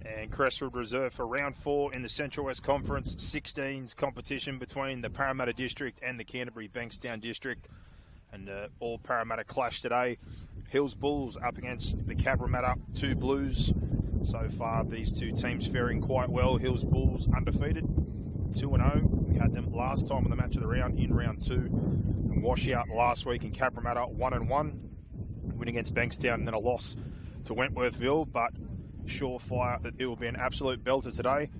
And Crestwood reserved for round 4 in the Central West Conference 16s competition between the Parramatta District and the Canterbury Bankstown District. And all Parramatta clash today. Hills Bulls up against the Cabramatta 2 Blues. So far, these two teams faring quite well. Hills Bulls undefeated, 2-0. We had them last time on the match of the round in round 2. And washout last week in Cabramatta, 1-1. Win against Bankstown and then a loss to Wentworthville. But surefire that it will be an absolute belter today.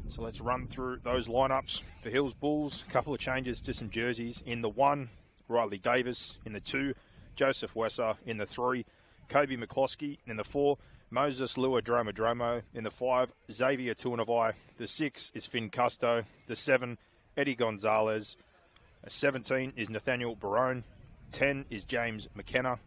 So let's run through those lineups for Hills Bulls. A couple of changes to some jerseys. In the 1, Riley Davis. In the 2, Joseph Wesser. In the 3, Kobe McCloskey. In the 4, Moses Lua Dromo. In the 5, Xavier Tuanavai. The 6 is Finn Custo. The 7, Eddie Gonzalez. 17 is Nathaniel Barone. 10 is James McKenna.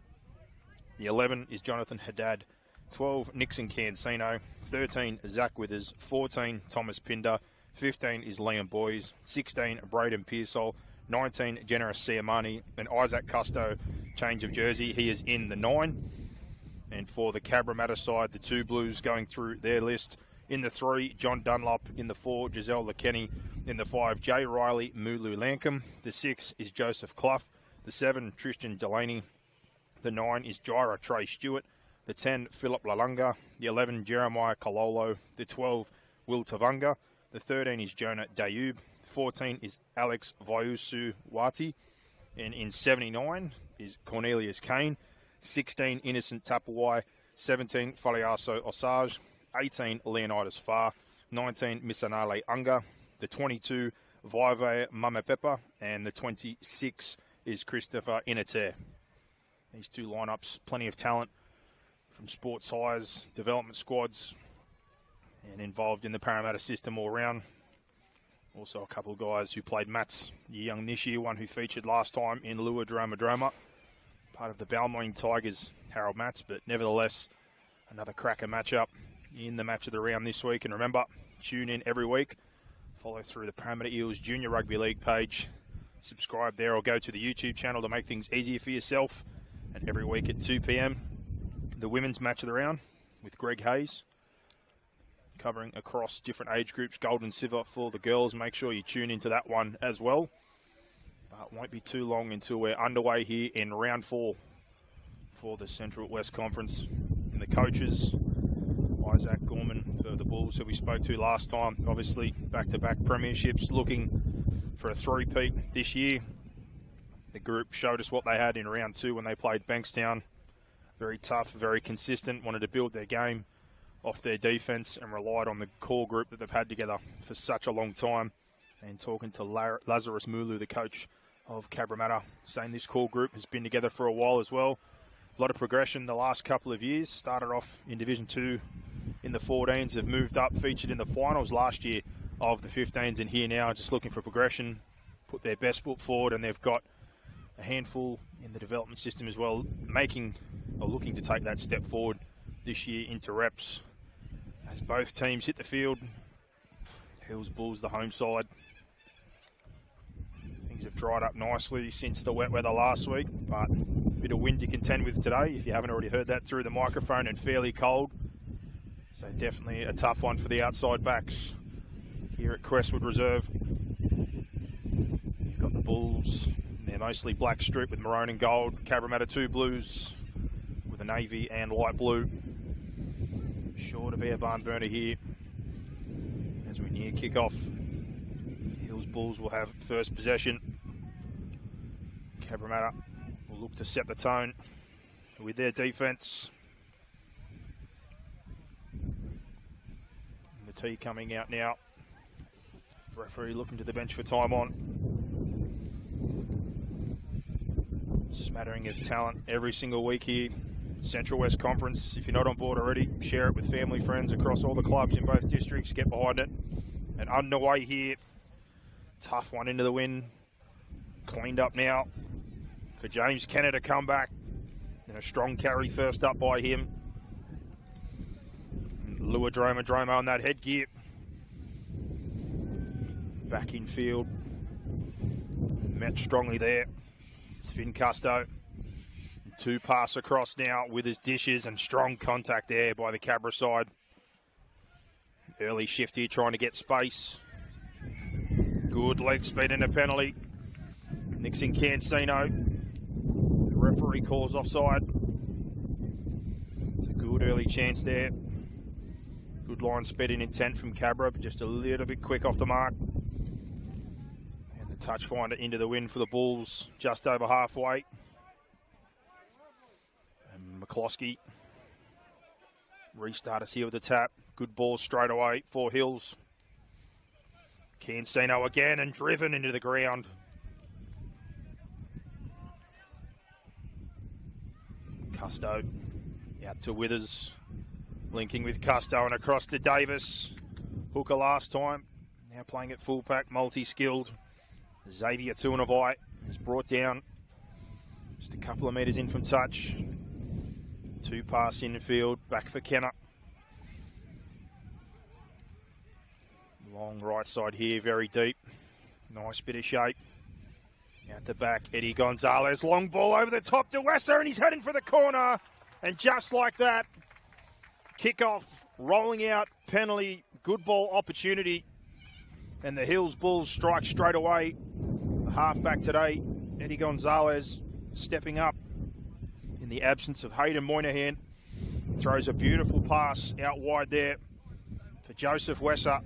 The 11 is Jonathan Haddad. 12, Nixon Cancino. 13, Zach Withers. 14, Thomas Pinder. 15 is Liam Boys. 16, Braden Pearsall. 19, Generous Siamani. And Isaac Custo, change of jersey. He is in the 9. And for the Cabramatta side, the 2 Blues going through their list. In the 3, John Dunlop. In the 4, Giselle LeKenny. In the 5, Jay Riley Mulu Lankum. The 6 is Joseph Clough. The 7, Tristan Delaney. The 9 is Jaira Trey Stewart. The 10, Philip Lalunga. The 11, Jeremiah Kalolo. The 12, Will Tavunga. The 13 is Jonah Dayub. 14 is Alex Vayusu Wati. And in 79 is Cornelius Kane. 16, Innocent Tapawai. 17, Faliaso Osage. 18, Leonidas Farr. 19, Misanale Unga. The 22, Vive Mamepepa. And the 26 is Christopher Inater. These two lineups, plenty of talent from sports highs, development squads, and involved in the Parramatta system all round. Also a couple of guys who played Mats young this year, one who featured last time in Lua Droma, part of the Balmain Tigers, Harold Mats, but nevertheless, another cracker matchup in the match of the round this week. And remember, tune in every week, follow through the Parramatta Eels Junior Rugby League page, subscribe there or go to the YouTube channel to make things easier for yourself. And every week at 2 p.m, the women's match of the round with Greg Hayes, covering across different age groups, gold and silver for the girls. Make sure you tune into that one as well. But it won't be too long until we're underway here in round 4 for the Central West Conference. In the coaches, Isaac Gorman for the Bulls, who we spoke to last time. Obviously, back-to-back premierships, looking for a three-peat this year. The group showed us what they had in round 2 when they played Bankstown. Very tough, very consistent, wanted to build their game off their defence and relied on the core group that they've had together for such a long time. And talking to Lazarus Mulu, the coach of Cabramatta, saying this core group has been together for a while as well. A lot of progression the last couple of years. Started off in Division 2 in the 14s, have moved up, featured in the finals last year of the 15s, and here now just looking for progression, put their best foot forward, and they've got a handful in the development system as well, looking to take that step forward this year into reps. As both teams hit the field, Hills Bulls the home side. Things have dried up nicely since the wet weather last week, but a bit of wind to contend with today, if you haven't already heard that through the microphone, and fairly cold. So definitely a tough one for the outside backs here at Crestwood Reserve. You've got the Bulls. They're mostly black strip with maroon and gold. Cabramatta 2 Blues with a navy and light blue. Sure to be a barn burner here as we near kick-off. Hills Bulls will have first possession. Cabramatta will look to set the tone with their defence. And the tee coming out now. The referee looking to the bench for time on. Smattering of talent every single week here. Central West Conference. If you're not on board already, share it with family, friends across all the clubs in both districts. Get behind it. And underway here. Tough one into the wind. Cleaned up now for James Kenner to come back. And a strong carry first up by him. Lua Dromo on that headgear. Back in field. Met strongly there. It's Finn Custo. 2 pass across now with his dishes, and strong contact there by the Cabra side. Early shift here, trying to get space. Good leg speed and a penalty. Nixing Cancino. The referee calls offside. It's a good early chance there. Good line speed and intent from Cabra, but just a little bit quick off the mark. And the touch finder into the win for the Bulls, just over halfway. And McCloskey. Restart us here with the tap. Good ball straight away for Hills. Cancino again and driven into the ground. Custo out to Withers. Linking with Custo and across to Davis. Hooker last time. Now playing at full pack, multi-skilled. Xavier Tuanavai is brought down. Just a couple of metres in from touch. 2 pass infield, back for Kenner. Long right side here, very deep. Nice bit of shape. Out the back, Eddie Gonzalez. Long ball over the top to Wesser, and he's heading for the corner. And just like that, kickoff, rolling out, penalty, good ball opportunity. And the Hills Bulls strike straight away. The halfback today, Eddie Gonzalez, stepping up in the absence of Hayden Moynihan. Throws a beautiful pass out wide there for Joseph Wesser.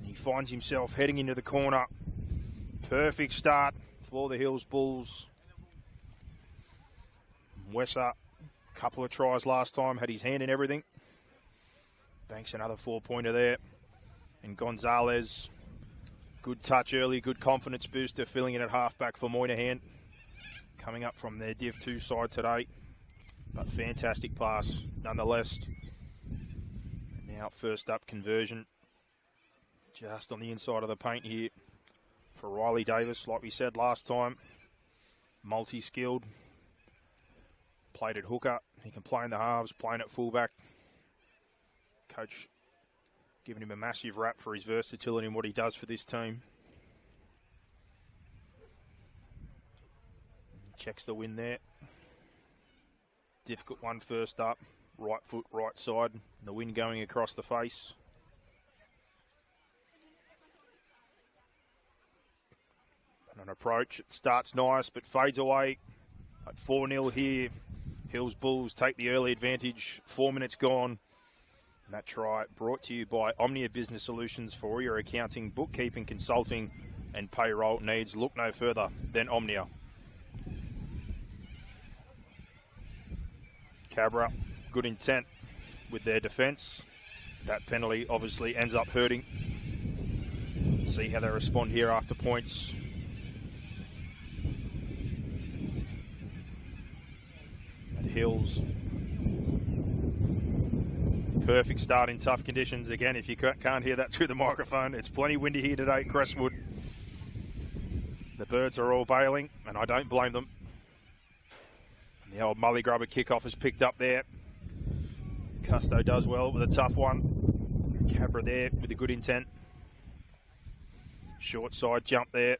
He finds himself heading into the corner. Perfect start for the Hills Bulls. Wesser, a couple of tries last time, had his hand in everything. Banks another 4-pointer there. And Gonzalez, good touch early, good confidence booster, filling in at halfback for Moynihan. Coming up from their Div 2 side today. But fantastic pass nonetheless. And now first up conversion. Just on the inside of the paint here for Riley Davis, like we said last time. Multi-skilled. Played at hooker. He can play in the halves, playing at fullback. Coach giving him a massive rap for his versatility and what he does for this team. Checks the win there. Difficult one first up. Right foot, right side. The wind going across the face. And an approach. It starts nice but fades away. At 4-0 here. Hills Bulls take the early advantage. 4 minutes gone. And that try brought to you by Omnia Business Solutions for all your accounting, bookkeeping, consulting and payroll needs. Look no further than Omnia. Cabra, good intent with their defence. That penalty obviously ends up hurting. See how they respond here after points. At Hills. Perfect start in tough conditions. Again, if you can't hear that through the microphone, it's plenty windy here today at Crestwood. The birds are all bailing, and I don't blame them. The old Mully Grubber kickoff is picked up there. Custo does well with a tough one. Cabra there with a good intent. Short side jump there.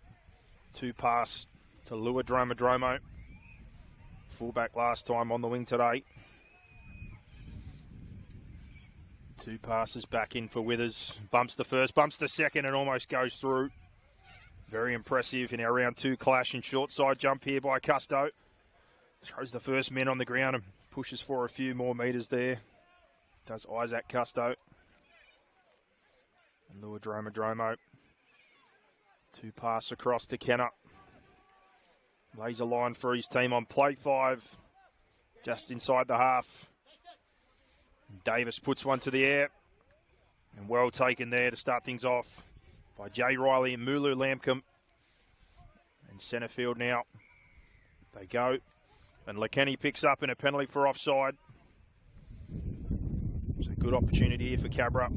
2 pass to Lua Dromo. Fullback last time on the wing today. 2 passes back in for Withers. Bumps the first, bumps the second and almost goes through. Very impressive in our round 2 clash and short side jump here by Custo. Throws the first man on the ground and pushes for a few more metres there. Does Isaac Custo. And Lua Dromo. 2 pass across to Kenner. Lays a line for his team on play 5. Just inside the half. Davis puts one to the air. And well taken there to start things off by Jay Riley and Mulu Lamcombe. And centre field now. They go. And Lekenny picks up in a penalty for offside. It's a good opportunity here for Cabra.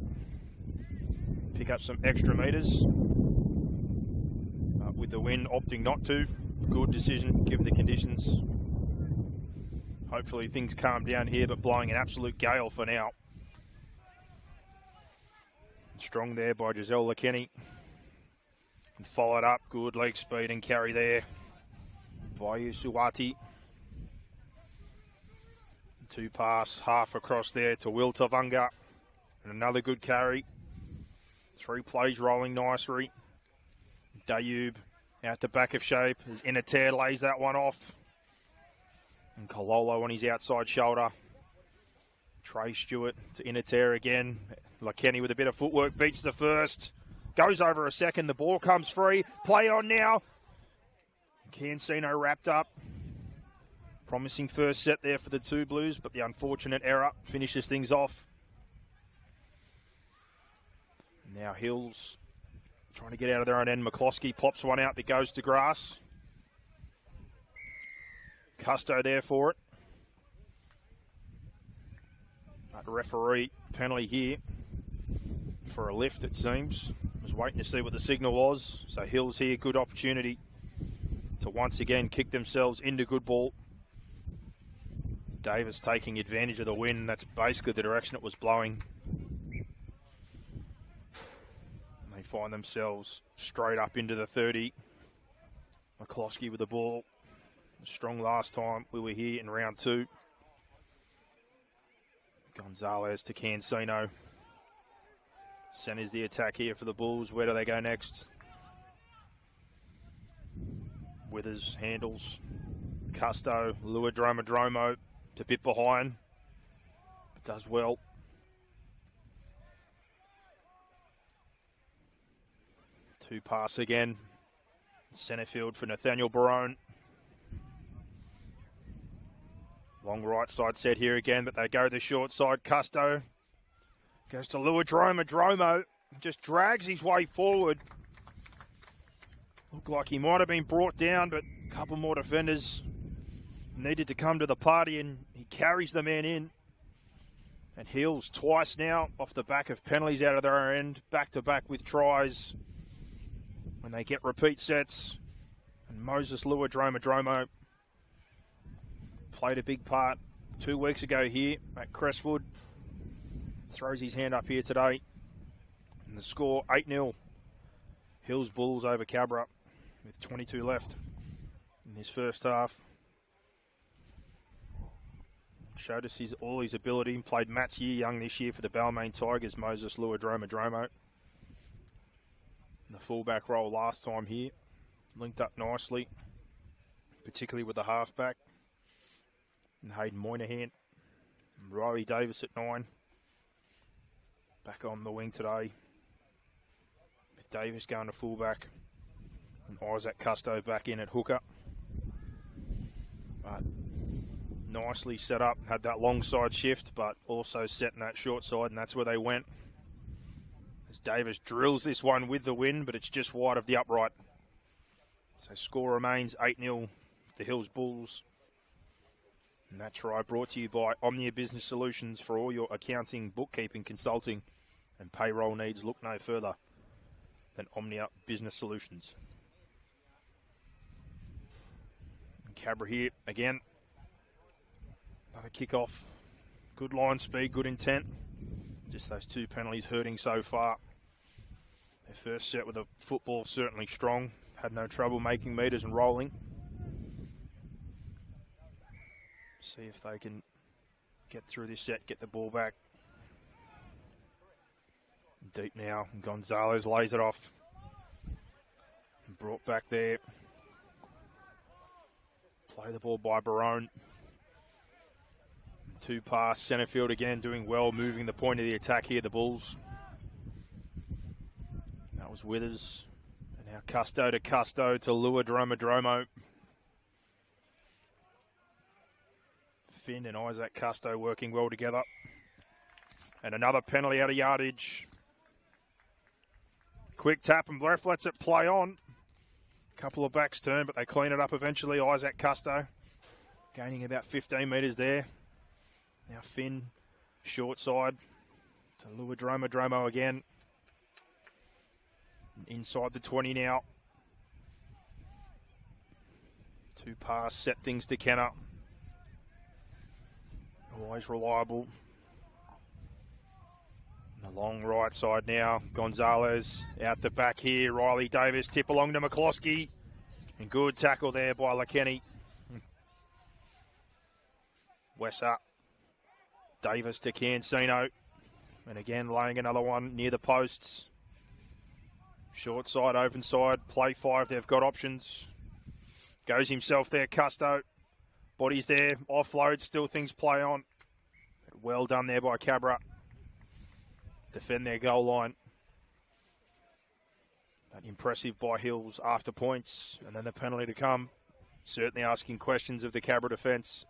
Pick up some extra metres. But with the wind opting not to. Good decision given the conditions. Hopefully things calm down here, but blowing an absolute gale for now. Strong there by Giselle Lekenny. And followed up, good leg speed and carry there. Vayu Suwati. 2 pass, half across there to Will Tavunga. And another good carry. 3 plays rolling nicely. Dayub out the back of shape as Inater lays that one off. And Kololo on his outside shoulder. Trey Stewart to Inater again. Lakeni with a bit of footwork beats the first. Goes over a second. The ball comes free. Play on now. Cancino wrapped up. Promising first set there for the two Blues, but the unfortunate error finishes things off. Now Hills trying to get out of their own end. McCloskey pops one out that goes to grass. Custo there for it. But referee penalty here for a lift, it seems. Was waiting to see what the signal was. So Hills here, good opportunity to once again kick themselves into good ball. Davis taking advantage of the wind. That's basically the direction it was blowing. And they find themselves straight up into the 30. McCloskey with the ball. Strong last time we were here in round 2. Gonzalez to Cancino. Centers the attack here for the Bulls. Where do they go next? Withers handles. Custo, Luadromadromo a bit behind, but does well. Two pass again. Centre field for Nathaniel Barone. Long right side set here again, but they go the short side. Custo goes to Luadromadromo. Just drags his way forward. Looked like he might have been brought down, but a couple more defenders needed to come to the party, and he carries the man in. And Hills twice now off the back of penalties out of their end, back-to-back with tries when they get repeat sets. And Moses Luadromadromo played a big part 2 weeks ago here at Crestwood. Throws his hand up here today. And the score, 8-0. Hills Bulls over Cabra with 22 left in this first half. Showed us all his ability. Played Matt's year young this year for the Balmain Tigers, Moses Luadromadromo. The fullback role last time here. Linked up nicely, particularly with the halfback. And Hayden Moynihan. And Riley Davis at 9. Back on the wing today. With Davis going to fullback. And Isaac Custo back in at hooker. But nicely set up, had that long side shift, but also setting that short side, and that's where they went. As Davis drills this one with the wind, but it's just wide of the upright. So score remains 8-0, the Hills Bulls. And that try brought to you by Omnia Business Solutions. For all your accounting, bookkeeping, consulting, and payroll needs, look no further than Omnia Business Solutions. And Cabra here again. Another kick-off. Good line speed, good intent. Just those 2 penalties hurting so far. Their first set with the football certainly strong. Had no trouble making meters and rolling. See if they can get through this set, get the ball back. Deep now. Gonzalez lays it off. Brought back there. Play the ball by Barone. 2 pass, centre field again, doing well, moving the point of the attack here, the Bulls. That was Withers. And now Custo to Luadromadromo. Finn and Isaac Custo working well together. And another penalty out of yardage. Quick tap and Blef lets it play on. Couple of backs turn, but they clean it up eventually. Isaac Custo gaining about 15 metres there. Now Finn, short side to Luadromadromo again. Inside the 20 now. 2 pass, set things to Kenner. Always reliable. The long right side now. Gonzalez out the back here. Riley Davis tip along to McCloskey. And good tackle there by Lakeni. Wesser. Davis to Cancino. And again laying another one near the posts. Short side, open side, play 5, they've got options. Goes himself there, Custo. Body's there, offload, still things play on. Well done there by Cabra. Defend their goal line. But impressive by Hills after points, and then the penalty to come. Certainly asking questions of the Cabra defence.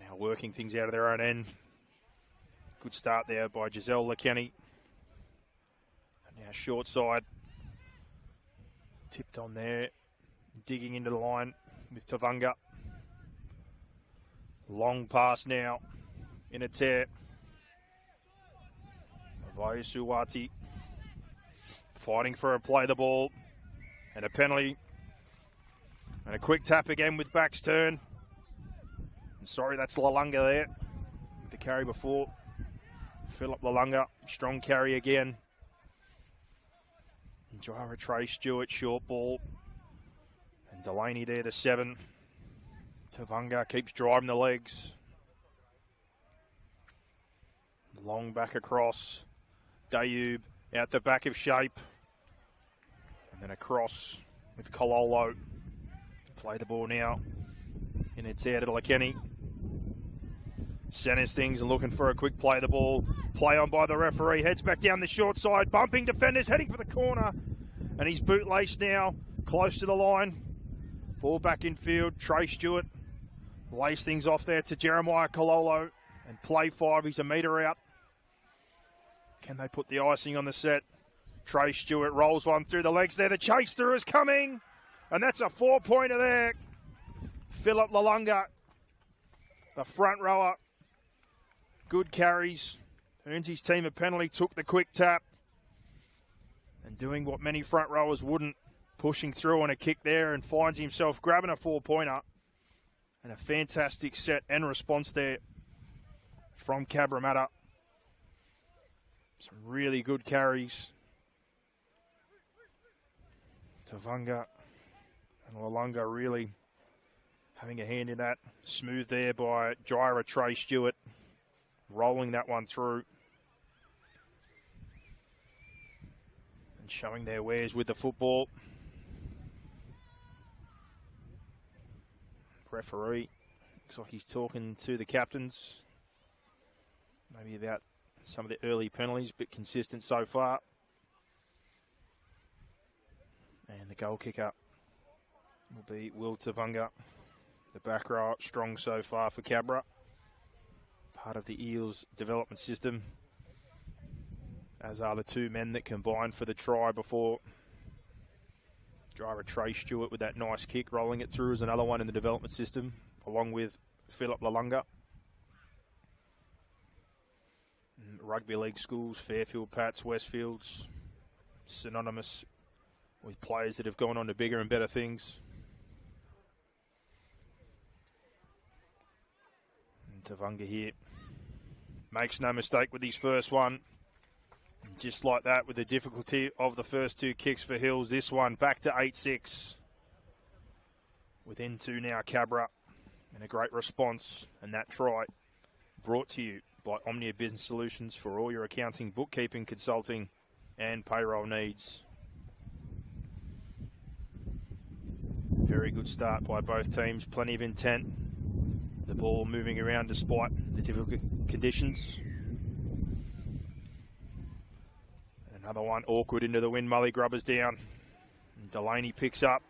Now working things out of their own end. Good start there by Giselle Lekenny. And now short side. Tipped on there. Digging into the line with Tavunga. Long pass now. In its air. Vayusuwati fighting for a play the ball. And a penalty. And a quick tap again with backs turn. And sorry, that's Lalunga there. The carry before. Philip Lalunga, strong carry again. Jara Trey Stewart, short ball. And Delaney there, the 7. Tavunga keeps driving the legs. Long back across. Dayub out the back of shape. And then across with Kololo. Play the ball now. And it's out to Lekenny. Centers things and looking for a quick play the ball. Play on by the referee. Heads back down the short side. Bumping defenders, heading for the corner. And he's bootlace now. Close to the line. Ball back in field. Trey Stewart. Lace things off there to Jeremiah Kololo. And play 5. He's a metre out. Can they put the icing on the set? Trey Stewart rolls one through the legs there. The chase through is coming. And that's a 4-pointer there. Philip Lalunga, the front rower. Good carries. Earns his team a penalty. Took the quick tap. And doing what many front rowers wouldn't. Pushing through on a kick there and finds himself grabbing a 4-pointer. And a fantastic set and response there from Cabramatta. Some really good carries. Tavunga and Lalunga really having a hand in that. Smooth there by Jira Trey Stewart. Rolling that one through. And showing their wares with the football. Referee looks like he's talking to the captains. Maybe about some of the early penalties, but consistent so far. And the goal kicker will be Will Tavunga. The back row strong so far for Cabra. Part of the Eels development system. As are the 2 men that combined for the try before. Driver Trey Stewart with that nice kick, rolling it through as another one in the development system, along with Philip Lalunga. Rugby league schools, Fairfield, Pats, Westfields, synonymous with players that have gone on to bigger and better things. And Tavunga here makes no mistake with his first one. And just like that, with the difficulty of the first 2 kicks for Hills, this one back to 8-6. Within 2 now, Cabra, and a great response. And that try brought to you by Omnia Business Solutions for all your accounting, bookkeeping, consulting, and payroll needs. Very good start by both teams, plenty of intent. The ball moving around despite the difficult conditions. Another one awkward into the wind. Mully Grubbers down. And Delaney picks up.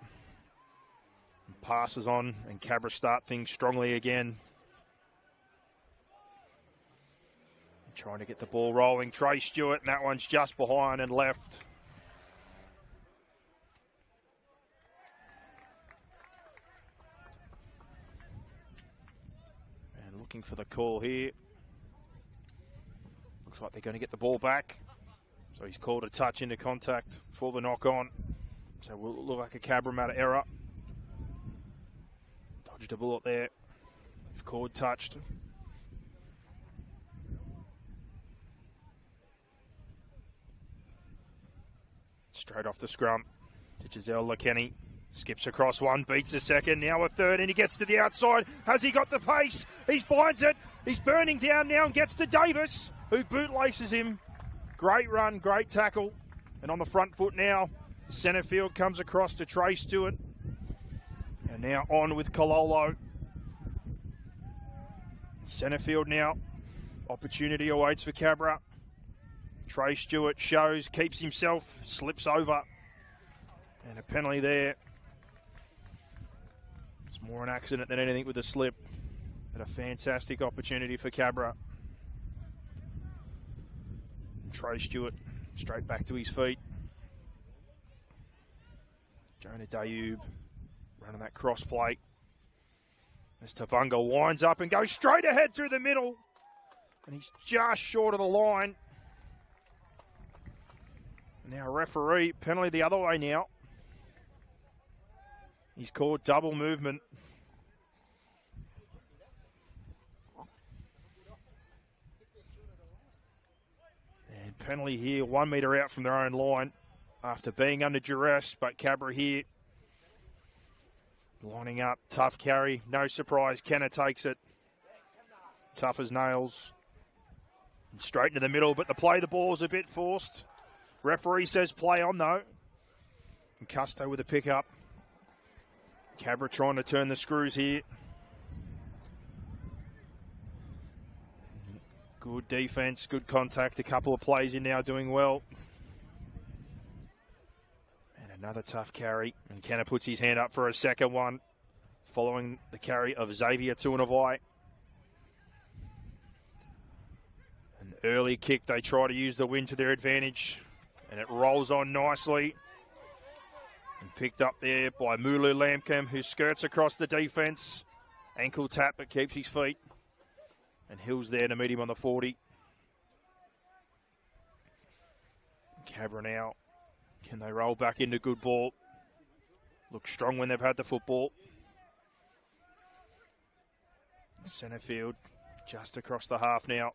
And passes on. And Cabra start things strongly again. And trying to get the ball rolling. Trey Stewart. And that one's just behind and left. And looking for the call here. Looks like they're going to get the ball back. So he's called a touch into contact for the knock-on. So it will look like a Cabramatta error. Dodged a bullet there. They've called touched. Straight off the scrum to Giselle Lekenny. Skips across one, beats a second, now a third, and he gets to the outside. Has he got the pace? He finds it. He's burning down now and gets to Davis, who bootlaces him. Great run, great tackle. And on the front foot now, centre field comes across to Trey Stewart. And now on with Kololo. Centre field now. Opportunity awaits for Cabra. Trey Stewart shows, keeps himself, slips over. And a penalty there. It's more an accident than anything with a slip. But a fantastic opportunity for Cabra. And Trey Stewart straight back to his feet. Jonah Dayub running that cross plate. As Tavunga winds up and goes straight ahead through the middle. And he's just short of the line. Now referee, penalty the other way now. He's called double movement. And penalty here, 1 metre out from their own line after being under duress, but Cabra here lining up, tough carry, no surprise, Kenner takes it. Tough as nails. And straight into the middle, but the ball's a bit forced. Referee says play on though. And Custo with a pickup. Cabra trying to turn the screws here. Good defense, good contact. A couple of plays in now doing well. And another tough carry. And Kenner puts his hand up for a second one. Following the carry of Xavier Tuanavai. An early kick. They try to use the wind to their advantage. And it rolls on nicely. And picked up there by Mulu Lamcom, who skirts across the defence. Ankle tap, but keeps his feet. And Hill's there to meet him on the 40. Cabra now. Can they roll back into good ball? Look strong when they've had the football. Centre field, just across the half now.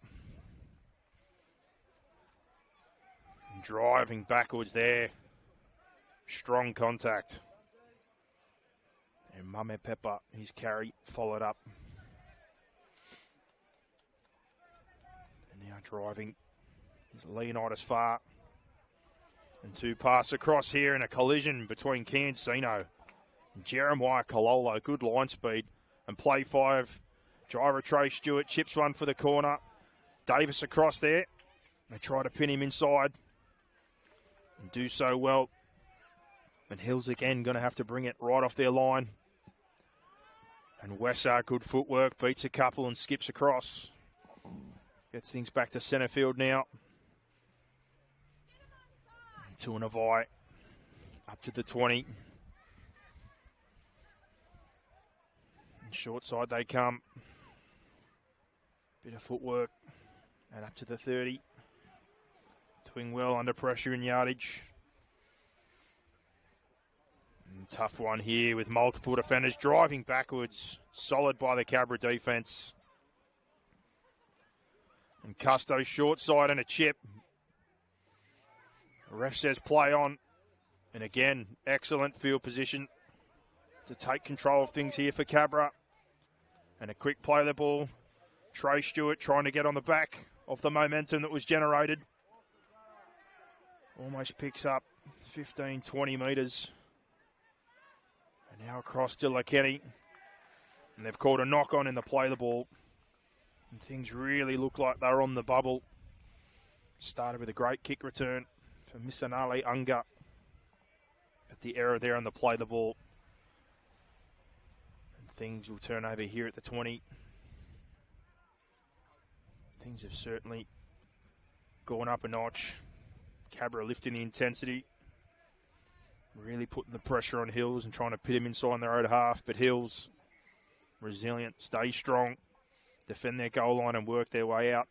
And driving backwards there. Strong contact. And Mame Pepper, his carry, followed up. And now driving is Leonidas Farr. And two pass across here and a collision between Cancino and Jeremiah Kololo. Good line speed. And play 5. Driver Trey Stewart chips one for the corner. Davis across there. They try to pin him inside. And do so well. And Hills again going to have to bring it right off their line. And Wessar, good footwork, beats a couple and skips across. Gets things back to centre field now. And Tuanavai up to the 20. And short side they come. Bit of footwork. And up to the 30. Doing well under pressure in yardage. And tough one here with multiple defenders driving backwards. Solid by the Cabra defence. And Custo short side and a chip. The ref says play on. And again, excellent field position to take control of things here for Cabra. And a quick play of the ball. Trey Stewart trying to get on the back of the momentum that was generated. Almost picks up 15, 20 metres. And now across to Lakenny. And they've called a knock on in the play of the ball. And things really look like they're on the bubble. Started with a great kick return for Misanale Unga. But the error there on the play of the ball. And things will turn over here at the 20. Things have certainly gone up a notch. Cabra lifting the intensity. Really putting the pressure on Hills and trying to pit him inside their own half. But Hills, resilient, stay strong, defend their goal line and work their way out.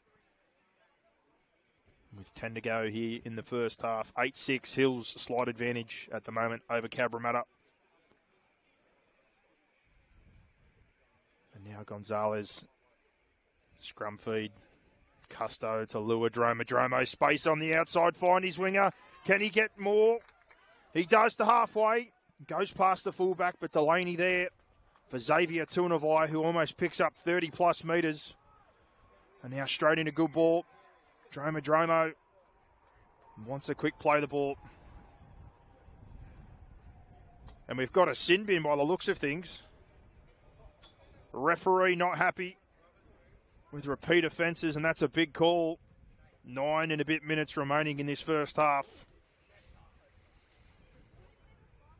With 10 to go here in the first half. 8-6, Hills slight advantage at the moment over Cabramatta. And now Gonzalez, scrum feed. Custo to Lua Droma. Dromo space on the outside, find his winger. Can he get more? He does to halfway. Goes past the fullback, but Delaney there for Xavier Tuanavai, who almost picks up 30-plus metres. And now straight into good ball. Dromo Wants a quick play the ball. And we've got a sin bin by the looks of things. Referee not happy with repeat offences, and that's a big call. 9 and a bit minutes remaining in this first half.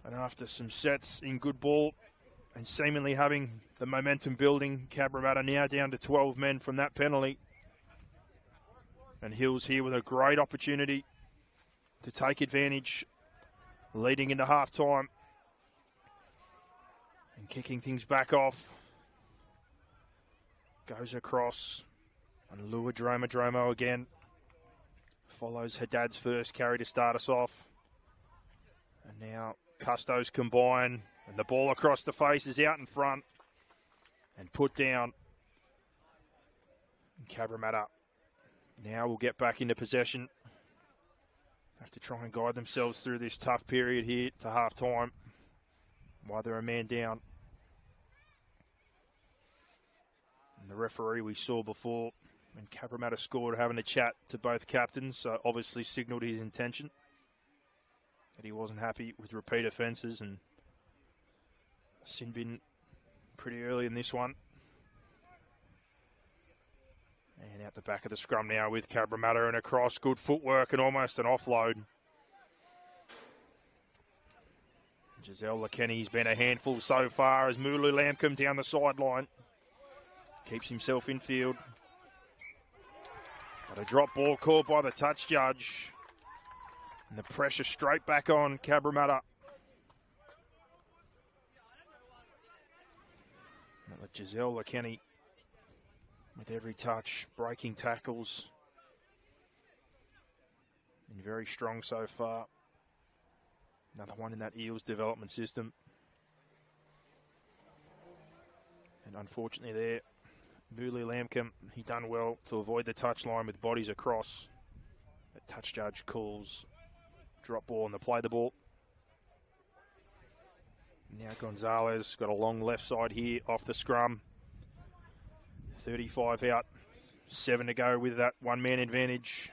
And after some sets in good ball and seemingly having the momentum building, Cabramatta now down to 12 men from that penalty. And Hills here with a great opportunity to take advantage, leading into half-time. And kicking things back off. Goes across. And Lua Dromo again. Follows Haddad's first carry to start us off. And now Custos combine. And the ball across the face is out in front. And put down. And Cabramatta now will get back into possession. Have to try and guide themselves through this tough period here to half-time while they're a man down. And the referee we saw before when Cabramatta scored, having a chat to both captains, so obviously signalled his intention that he wasn't happy with repeat offences, and sin bin pretty early in this one. And out the back of the scrum now with Cabramatta and across. Good footwork and almost an offload. Giselle Lakenny's been a handful so far as Mulu Lamcombe down the sideline. Keeps himself in field. But a drop ball called by the touch judge. And the pressure straight back on Cabramatta. Giselle Lakenny with every touch, breaking tackles. And very strong so far. Another one in that Eels development system. And unfortunately there, Mulu Lamcombe, he done well to avoid the touchline with bodies across. The touch judge calls drop ball and the play the ball. Now Gonzalez got a long left side here off the scrum. 35 out, 7 to go with that one-man advantage.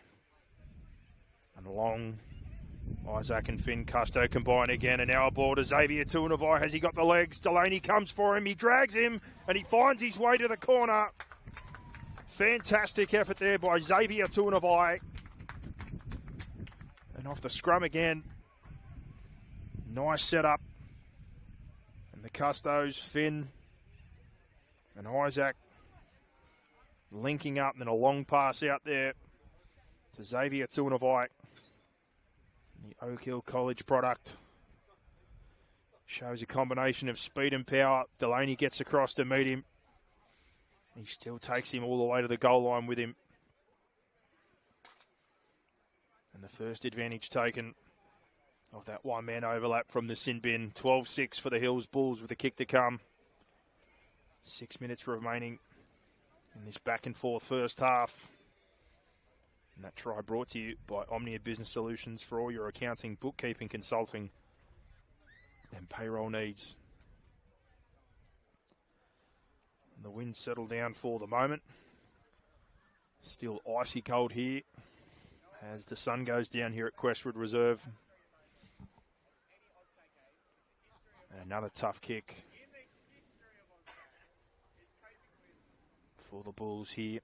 And long, Isaac and Finn Custo combine again, and now a ball to Xavier Tuanavai. Has he got the legs? Delaney comes for him, he drags him, and he finds his way to the corner. Fantastic effort there by Xavier Tuanavai. And off the scrum again. Nice setup. And the Custos, Finn and Isaac linking up, and then a long pass out there to Xavier Tuanavai. The Oak Hill College product. Shows a combination of speed and power. Delaney gets across to meet him. He still takes him all the way to the goal line with him. And the first advantage taken of that one-man overlap from the sin bin. 12-6 for the Hills Bulls with a kick to come. 6 minutes remaining in this back and forth first half. And that try brought to you by Omnia Business Solutions for all your accounting, bookkeeping, consulting and payroll needs. And the wind settled down for the moment. Still icy cold here as the sun goes down here at Crestwood Reserve. And another tough kick for the Bulls here.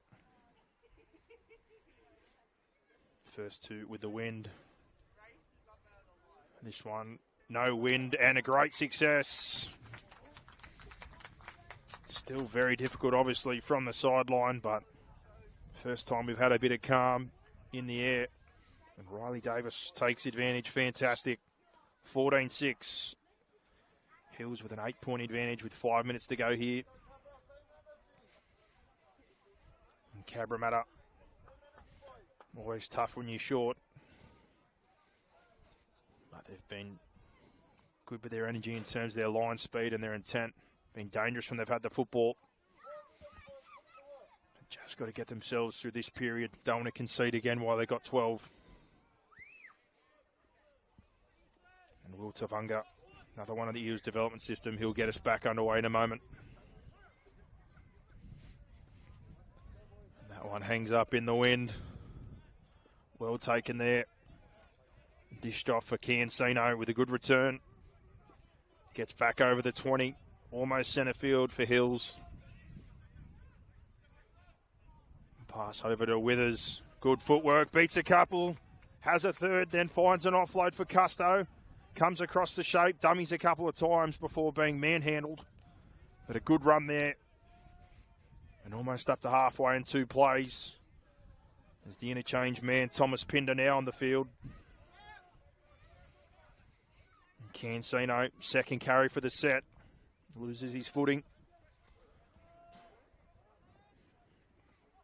First two with the wind. This one, no wind and a great success. Still very difficult, obviously, from the sideline, but first time we've had a bit of calm in the air. And Riley Davis takes advantage. Fantastic. 14-6. Hills with an 8-point advantage with 5 minutes to go here. And Cabramatta, always tough when you're short. But they've been good with their energy in terms of their line speed and their intent. Been dangerous when they've had the football. Just got to get themselves through this period. Don't want to concede again while they got 12. And Will Tavunga, another one of the Eels development system. He'll get us back underway in a moment. And that one hangs up in the wind. Well taken there. Dished off for Cancino with a good return. Gets back over the 20. Almost centre field for Hills. Pass over to Withers. Good footwork. Beats a couple. Has a third. Then finds an offload for Custo. Comes across the shape. Dummies a couple of times before being manhandled. But a good run there. And almost up to halfway in 2 plays. There's the interchange man, Thomas Pinder, now on the field. Cancino, second carry for the set. Loses his footing.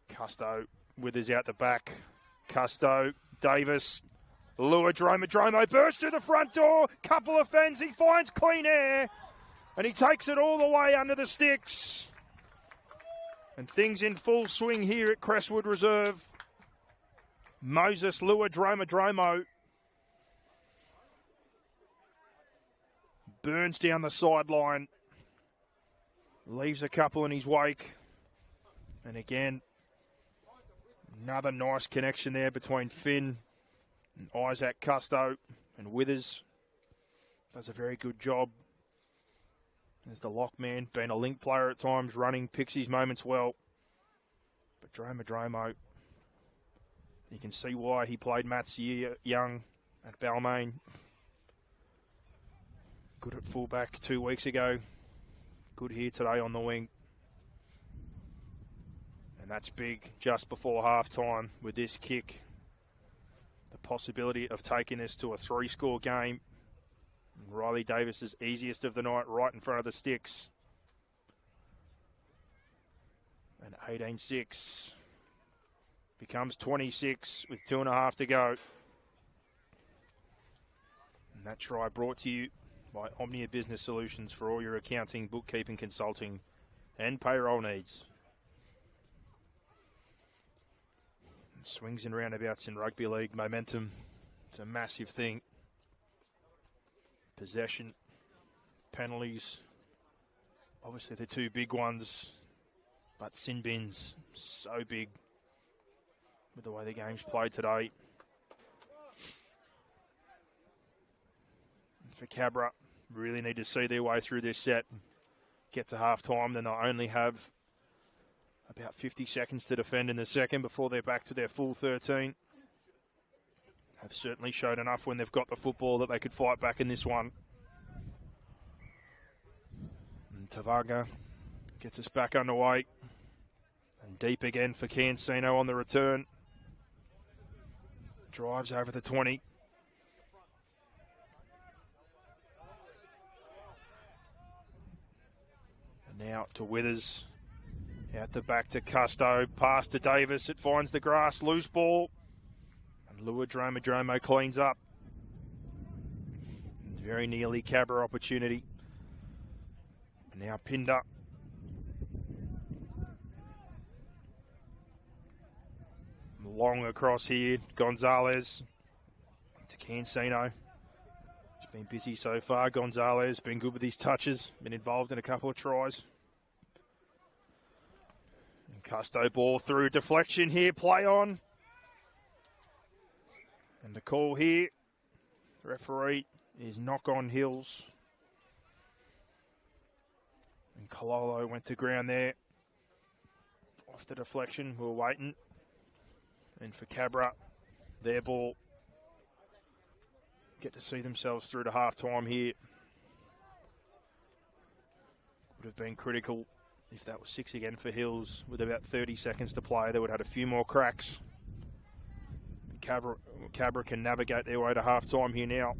Custo, Withers out the back. Custo, Davis, Lua, Dromo bursts through the front door. Couple of fends, he finds clean air. And he takes it all the way under the sticks. And things in full swing here at Crestwood Reserve. Moses, Lua, Dromo. Burns down the sideline. Leaves a couple in his wake. And again, another nice connection there between Finn and Isaac Custo and Withers. Does a very good job. There's the lock man, being a link player at times, running, picks his moments well. But Dromo, you can see why he played Matt's year young at Balmain. Good at fullback 2 weeks ago. Good here today on the wing. And that's big just before halftime with this kick. The possibility of taking this to a 3-score game. And Riley Davis's easiest of the night right in front of the sticks. And 18-6 becomes 26 with 2.5 to go. And that try brought to you by Omnia Business Solutions for all your accounting, bookkeeping, consulting, and payroll needs. And swings and roundabouts in rugby league. Momentum, it's a massive thing. Possession, penalties, obviously the 2 big ones, but sin bins, so big with the way the game's played today. And for Cabra, really need to see their way through this set. Get to half-time, then they'll only have about 50 seconds to defend in the second before they're back to their full 13. Have certainly showed enough when they've got the football that they could fight back in this one. And Tavaga gets us back underway. And deep again for Cancino on the return. Drives over the 20. Now to Withers, out the back to Custo, pass to Davis, it finds the grass, loose ball, and Lua Dromo cleans up. It's very nearly Cabra opportunity. Now Pinder. Long across here, Gonzalez to Cancino. He's been busy so far. Gonzalez been good with his touches, been involved in a couple of tries. Custo ball through, deflection here, play on. And the call here, the referee, is knock on Hills. And Cololo went to ground there. Off the deflection, we were waiting. And for Cabra, their ball. Get to see themselves through to half-time here. Would have been critical if that was 6 again for Hills. With about 30 seconds to play, they would have had a few more cracks. Cabra can navigate their way to half-time here now.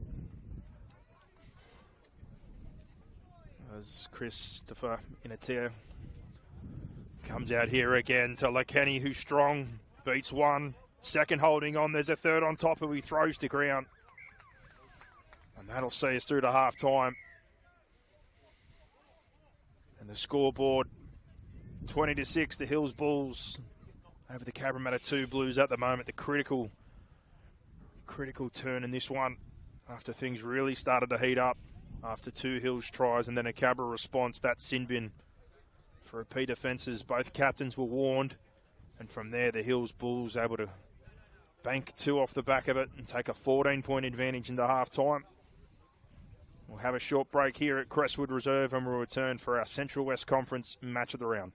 As Christopher Inatea comes out here again to Lekeni, who's strong. Beats 1. Second holding on. There's a third on top who he throws to ground. And that'll see us through to half-time. And the scoreboard, 20-6, the Hills Bulls over the Cabramatta 2 Blues at the moment. The critical turn in this one after things really started to heat up after 2 Hills tries and then a Cabra response. That sin bin for repeat offences. Both captains were warned. And from there, the Hills Bulls able to bank 2 off the back of it and take a 14-point advantage into half-time. We'll have a short break here at Crestwood Reserve and we'll return for our Central West Conference match of the round.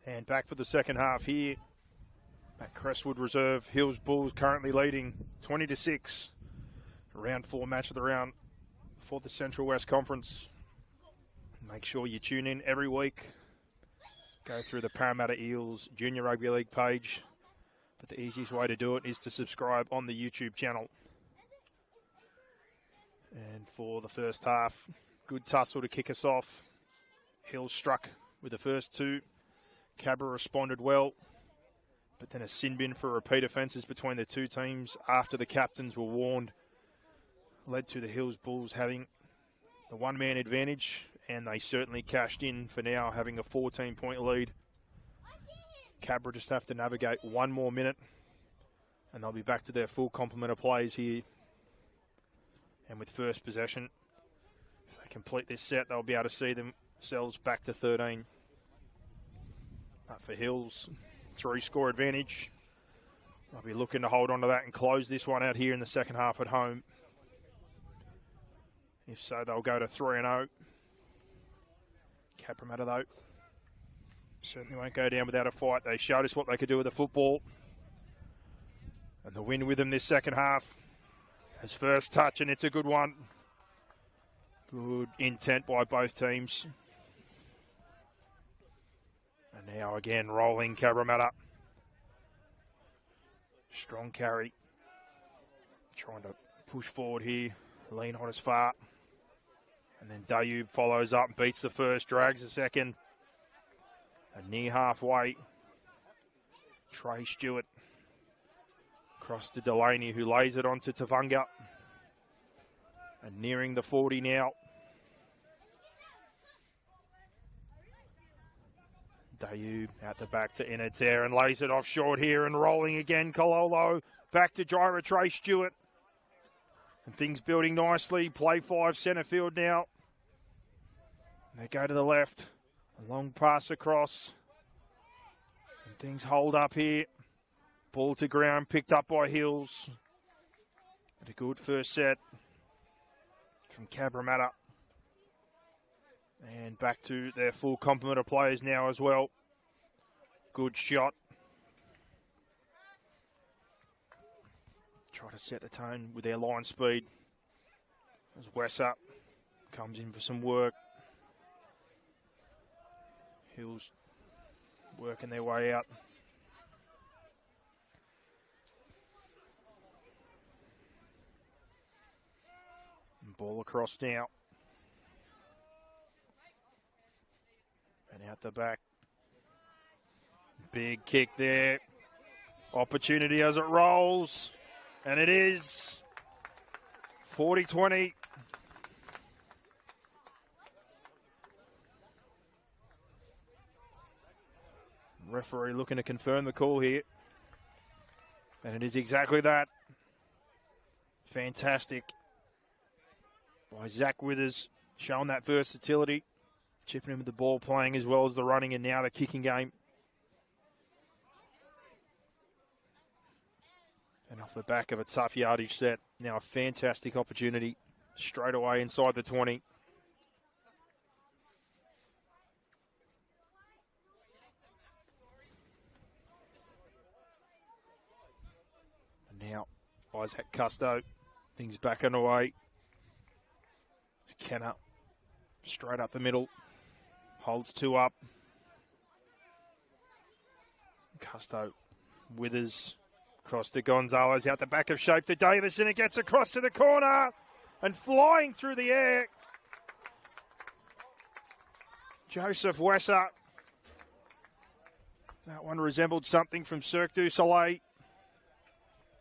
And back for the second half here at Crestwood Reserve. Hills Bulls currently leading 20-6. Round 4 match of the round for the Central West Conference. Make sure you tune in every week. Go through the Parramatta Eels Junior Rugby League page. But the easiest way to do it is to subscribe on the YouTube channel. And for the first half, good tussle to kick us off. Hills struck with the first two. Cabra responded well. But then a sin bin for repeat offences between the two teams after the captains were warned led to the Hills Bulls having the one-man advantage, and they certainly cashed in for now, having a 14-point lead. Cabra just have to navigate one more minute, and they'll be back to their full complement of players here. And with first possession, if they complete this set, they'll be able to see themselves back to 13. But for Hills, 3-score advantage. They'll be looking to hold on to that and close this one out here in the second half at home. If so, they'll go to 3-0. Cabramatta, though, certainly won't go down without a fight. They showed us what they could do with the football. And the win with them this second half. His first touch, and it's a good one. Good intent by both teams. And now again, rolling Cabramatta. Strong carry. Trying to push forward here. Lean on as far. And then Dayub follows up and beats the first, drags the second. And near halfway, Trey Stewart across to Delaney, who lays it onto Tavunga. And nearing the 40 now. Dayub out the back to Inater and lays it off short here and rolling again. Kololo back to Jira Trey Stewart. And things building nicely. Play 5 centre field now. They go to the left. A long pass across. And things hold up here. Ball to ground picked up by Hills. And a good first set from Cabramatta. And back to their full complement of players now as well. Good shot. Try to set the tone with their line speed. As Wesser comes in for some work. Hills working their way out. And ball across now. And out the back. Big kick there. Opportunity as it rolls. And it is 40-20. Referee looking to confirm the call here. And it is exactly that. Fantastic by Zach Withers, showing that versatility. Chipping in with the ball, playing as well as the running, and now the kicking game. And off the back of a tough yardage set, now a fantastic opportunity straight away inside the 20. And now Isaac Custo, things back underway. It's Kenner, straight up the middle, holds 2 up. Custo, Withers. Across to Gonzalez, out the back of shape to Davis, and it gets across to the corner and flying through the air. Joseph Wesser. That one resembled something from Cirque du Soleil.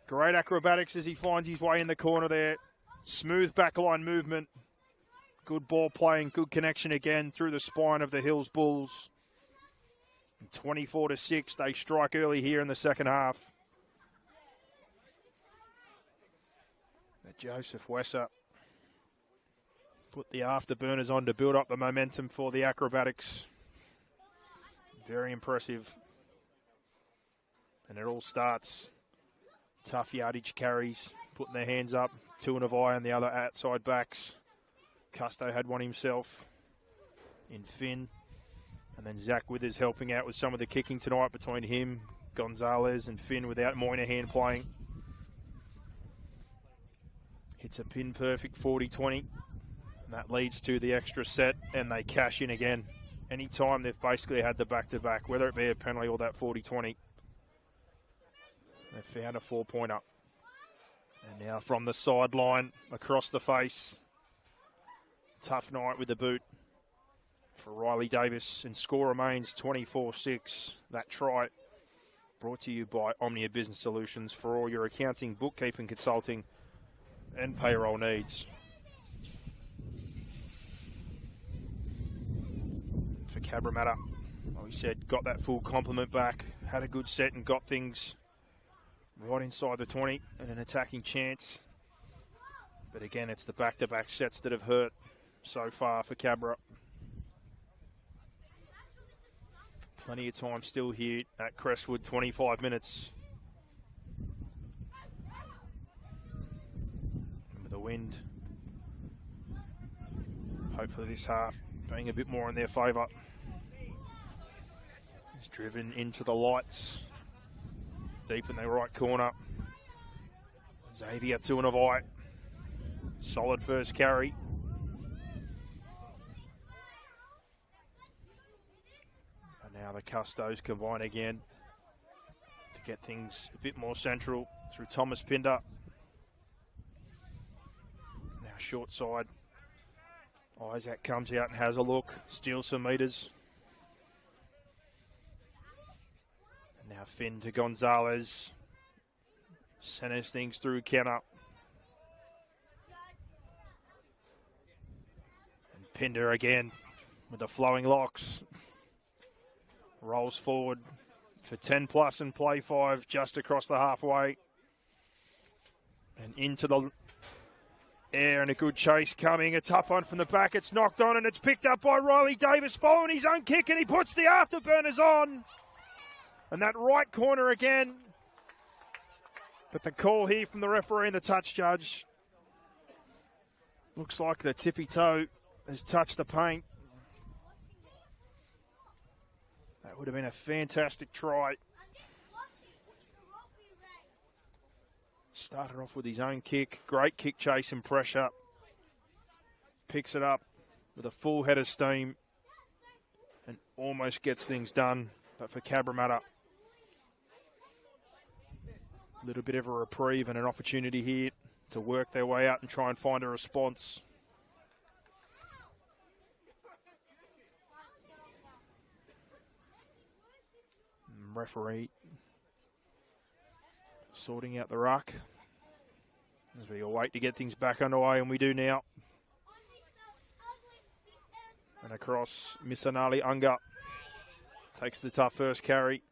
Great acrobatics as he finds his way in the corner there. Smooth backline movement. Good ball playing, good connection again through the spine of the Hills Bulls. 24-6, they strike early here in the second half. Joseph Wesser put the afterburners on to build up the momentum for the acrobatics. Very impressive. And it all starts. Tough yardage carries, putting their hands up. Tuanavai and the other outside backs. Custo had one himself in Finn. And then Zach Withers helping out with some of the kicking tonight between him, Gonzalez and Finn without Moynihan playing. Hits a pin perfect 40-20. And that leads to the extra set and they cash in again. Anytime they've basically had the back-to-back, whether it be a penalty or that 40-20. They've found a 4-pointer. And now from the sideline, across the face. Tough night with the boot for Riley Davis. And score remains 24-6. That try brought to you by Omnia Business Solutions for all your accounting, bookkeeping, consulting, and payroll needs. For Cabramatta, like we said, got that full complement back, had a good set and got things right inside the 20 and an attacking chance. But again, it's the back-to-back sets that have hurt so far for Cabra. Plenty of time still here at Crestwood, 25 minutes. With the wind, hopefully this half being a bit more in their favour. He's driven into the lights. Deep in the right corner. Xavier 2 and a bite. Solid first carry. And now the Custos combine again to get things a bit more central through Thomas Pinder. Now short side. Isaac comes out and has a look, steals some metres. And now Finn to Gonzalez. Centers things through Kenner. And Pinder again with the flowing locks. Rolls forward for 10 plus and play 5 just across the halfway. And into the air and a good chase coming. A tough one from the back. It's knocked on and it's picked up by Riley Davis following his own kick and he puts the afterburners on. And that right corner again. But the call here from the referee and the touch judge. Looks like the tippy toe has touched the paint. That would have been a fantastic try. Started off with his own kick. Great kick chase and pressure. Picks it up with a full head of steam. And almost gets things done. But for Cabramatta, a little bit of a reprieve and an opportunity here to work their way out and try and find a response. And referee sorting out the ruck as we await to get things back underway, and we do now. And across, Misanali Unga takes the tough first carry.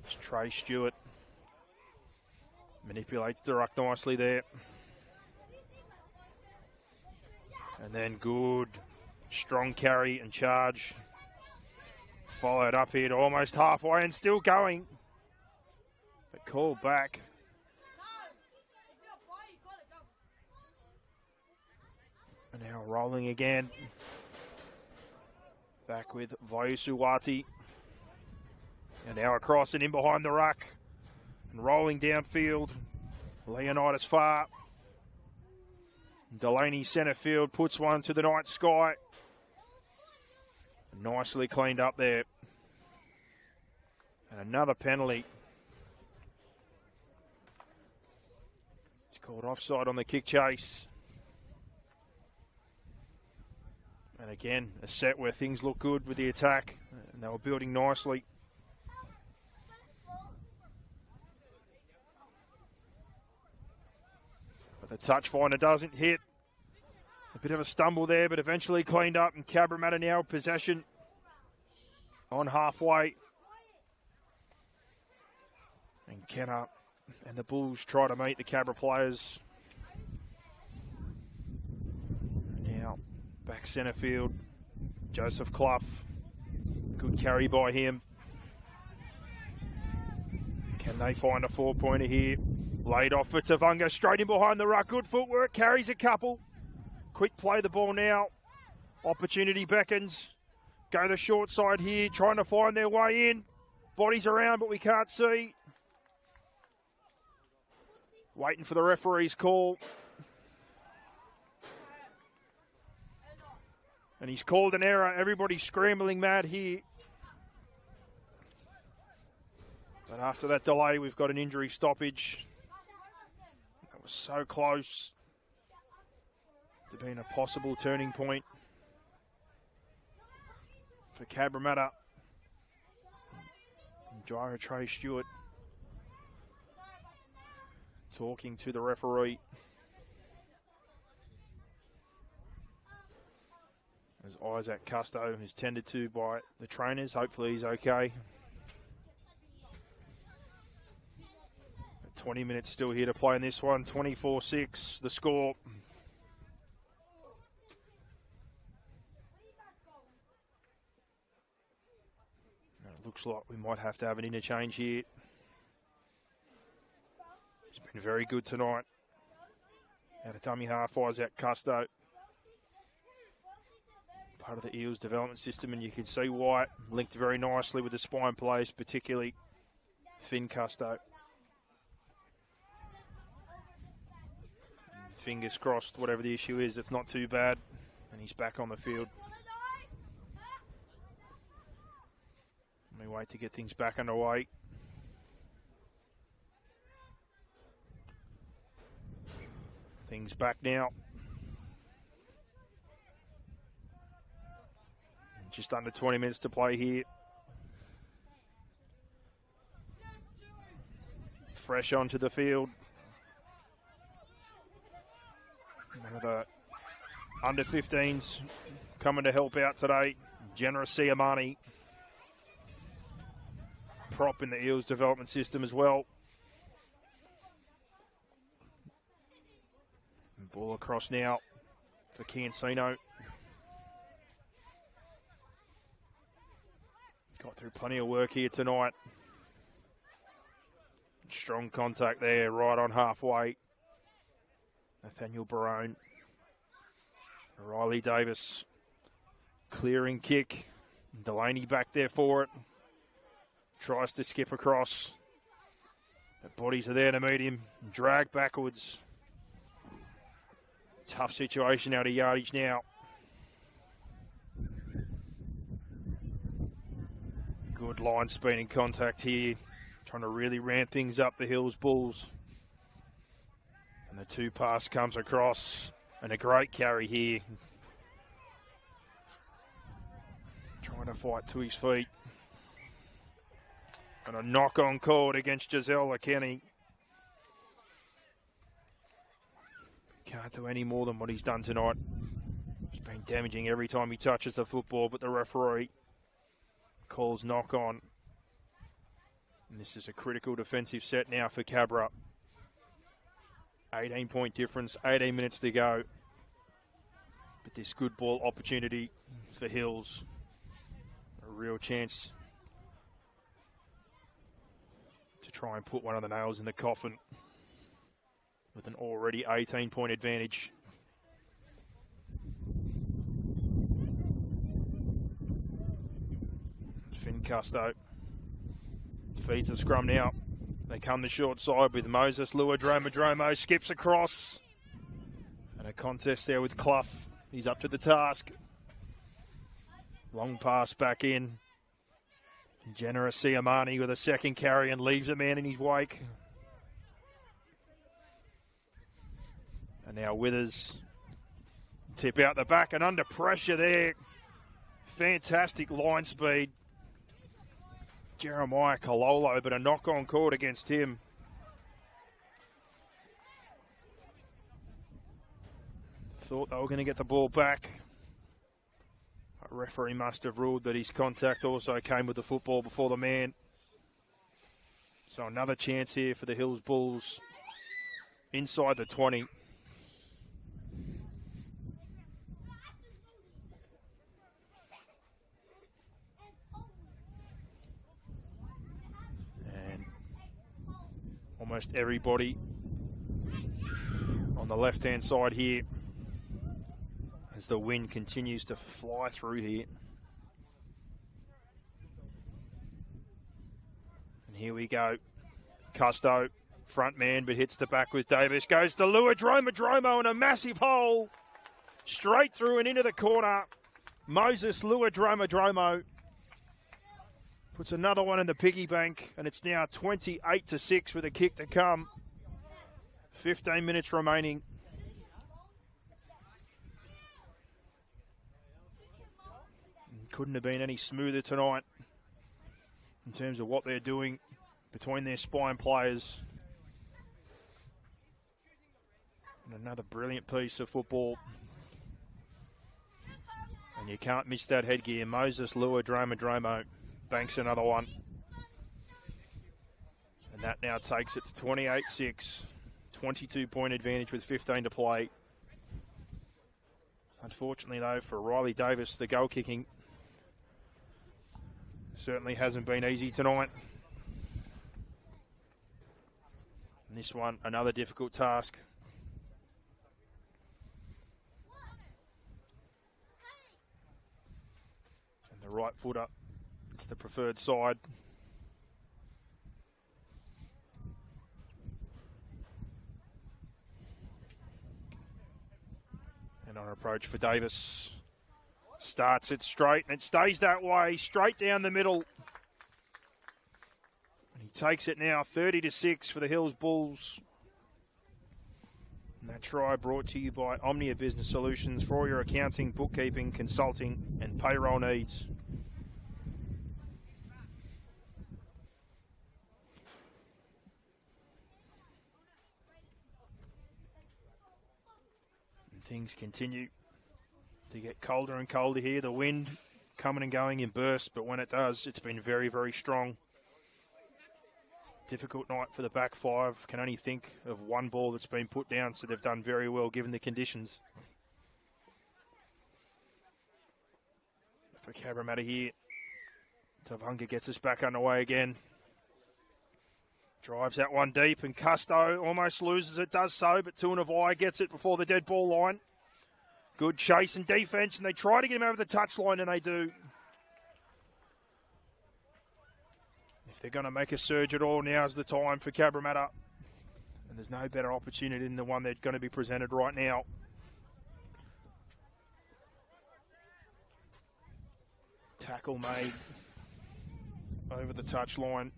It's Trey Stewart manipulates the ruck nicely there. And then good, strong carry and charge. Followed up here to almost halfway and still going. But called back. And now rolling again. Back with Vayusuwati. And now across and in behind the ruck. And rolling downfield. Leonidas far. Delaney centre field puts one to the night sky. Nicely cleaned up there. And another penalty. It's called offside on the kick chase. And again, a set where things look good with the attack. And they were building nicely. But the touch finder doesn't hit. A bit of a stumble there, but eventually cleaned up. And Cabramatta now possession on halfway. And Kenner and the Bulls try to meet the Cabra players. Now back centre field, Joseph Clough. Good carry by him. Can they find a 4-pointer here? Laid off for Tavunga, straight in behind the ruck. Good footwork, carries a couple. Quick play the ball now. Opportunity beckons. Go the short side here, trying to find their way in. Bodies around, but we can't see. Waiting for the referee's call. And he's called an error. Everybody's scrambling mad here. But after that delay, we've got an injury stoppage. That was so close to being a possible turning point for Cabramatta. Gyro Trey Stewart talking to the referee. As Isaac Custo is tended to by the trainers. Hopefully he's okay. 20 minutes still here to play in this one. 24-6 the score. Now it looks like we might have to have an interchange here. He's been very good tonight. Out of dummy half, Isaac Custo. Part of the Eels development system, and you can see why. Linked very nicely with the spine plays, particularly Finn Custo. Fingers crossed, whatever the issue is, it's not too bad. And he's back on the field. Let me wait to get things back underway. Things back now. Just under 20 minutes to play here. Fresh onto the field. One of the under 15s coming to help out today. Generous Siamani. Prop in the Eels development system as well. And ball across now for Cancino. Got through plenty of work here tonight. Strong contact there, right on halfway. Nathaniel Barone. Riley Davis. Clearing kick. Delaney back there for it. Tries to skip across. The bodies are there to meet him. Drag backwards. Tough situation out of yardage now. Good line speed and contact here. Trying to really ramp things up, the Hills Bulls. And the two pass comes across. And a great carry here. Trying to fight to his feet. And a knock-on called against Giselle Kenny. Can't do any more than what he's done tonight. He's been damaging every time he touches the football, but the referee calls knock on. And this is a critical defensive set now for Cabra. 18-point difference, 18 minutes to go. But this good ball opportunity for Hills. A real chance to try and put one of the nails in the coffin with an already 18-point advantage. Finn Custo feeds the scrum now. They come the short side with Moses Luadromo. Skips across. And a contest there with Clough. He's up to the task. Long pass back in. Generous Siamani with a second carry and leaves a man in his wake. And now Withers. Tip out the back and under pressure there. Fantastic line speed. Jeremiah Kololo, but a knock-on called against him. Thought they were going to get the ball back. A referee must have ruled that his contact also came with the football before the man. So another chance here for the Hills Bulls inside the 20. Almost everybody on the left-hand side here as the wind continues to fly through here. And here we go. Custo, front man, but hits the back with Davis. Goes to Dromo in a massive hole. Straight through and into the corner. Moses Dromo puts another one in the piggy bank, and it's now 28-6 with a kick to come. 15 minutes remaining. Couldn't have been any smoother tonight in terms of what they're doing between their spine players. And another brilliant piece of football. And you can't miss that headgear. Moses Dromo banks another one. And that now takes it to 28-6. 22-point advantage with 15 to play. Unfortunately, though, for Riley Davis, the goal kicking certainly hasn't been easy tonight. And this one, another difficult task. And the right footer, it's the preferred side. And on approach for Davis. Starts it straight, and it stays that way, straight down the middle. And he takes it now, 30-6 for the Hills Bulls. And that try brought to you by Omnia Business Solutions for all your accounting, bookkeeping, consulting, and payroll needs. And things continue to get colder and colder here. The wind coming and going in bursts, but when it does, it's been very, very strong. Difficult night for the back five. Can only think of one ball that's been put down, so they've done very well given the conditions. For Cabramatta here, Tavunga gets us back underway again. Drives that one deep, and Custo almost loses it, does so, but Tuanavai gets it before the dead ball line. Good chase and defence, and they try to get him over the touchline, and they do. If they're going to make a surge at all, now's the time for Cabramatta. And there's no better opportunity than the one they're going to be presented right now. Tackle made over the touchline,